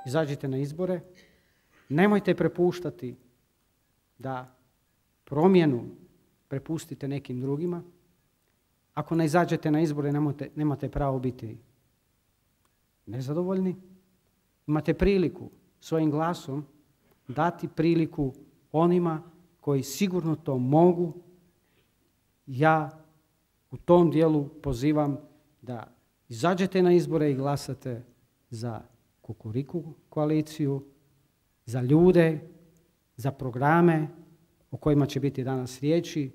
izađite na izbore, nemojte prepuštati da promjenu prepustite nekim drugima. Ako ne izađete na izbore, nemate pravo biti nezadovoljni. Imate priliku svojim glasom dati priliku onima koji sigurno to mogu. Ja u tom dijelu pozivam da izađete na izbore i glasate za Kukuriku koaliciju, za ljude, za programe o kojima će biti danas riječi,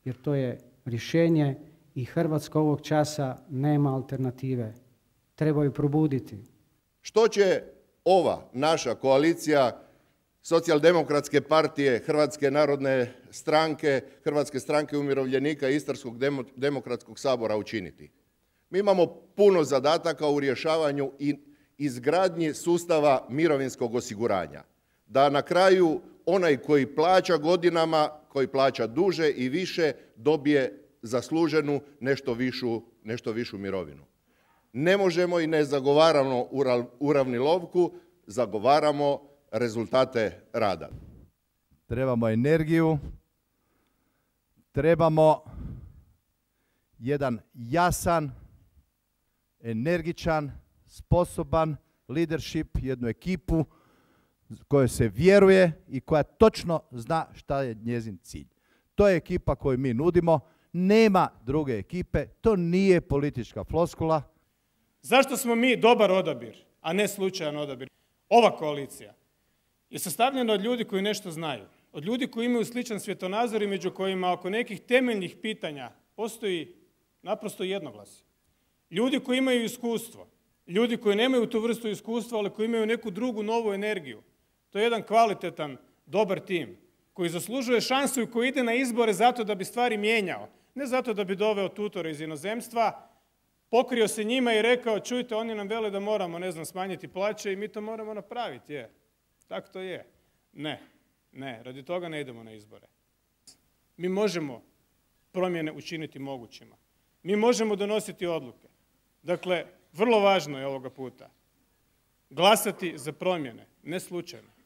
jer to je rješenje i Hrvatska ovog časa nema alternative. Treba ju probuditi. Što će ova naša koalicija Socijaldemokratske partije, Hrvatske narodne stranke, Hrvatske stranke umirovljenika i Istarskog demokratskog sabora učiniti? Mi imamo puno zadataka u rješavanju i izgradnji sustava mirovinskog osiguranja. Da na kraju onaj koji plaća godinama, koji plaća duže i više, dobije zasluženu nešto višu mirovinu. Ne možemo i ne zagovaramo uravnilovku, zagovaramo rezultate rada. Trebamo energiju, trebamo jedan jasan, energičan, sposoban leadership, jednu ekipu kojoj se vjeruje i koja točno zna šta je njezin cilj. To je ekipa koju mi nudimo, nema druge ekipe, to nije politička floskula. Zašto smo mi dobar odabir, a ne slučajan odabir? Ova koalicija je sastavljena od ljudi koji nešto znaju, od ljudi koji imaju sličan svjetonazor i među kojima oko nekih temeljnih pitanja postoji naprosto jednoglasje. Ljudi koji imaju iskustvo, ljudi koji nemaju tu vrstu iskustva, ali koji imaju neku drugu novu energiju. To je jedan kvalitetan, dobar tim koji zaslužuje šansu i koji ide na izbore zato da bi stvari mijenjao. Ne zato da bi doveo tutore iz inozemstva, pokrio se njima i rekao, čujte, oni nam vele da moramo, smanjiti plaće i mi to moramo napraviti. Je. Tako to je. Ne, radi toga ne idemo na izbore. Mi možemo promjene učiniti mogućima. Mi možemo donositi odluke. Dakle, vrlo važno je ovoga puta glasati za promjene, ne slučajno.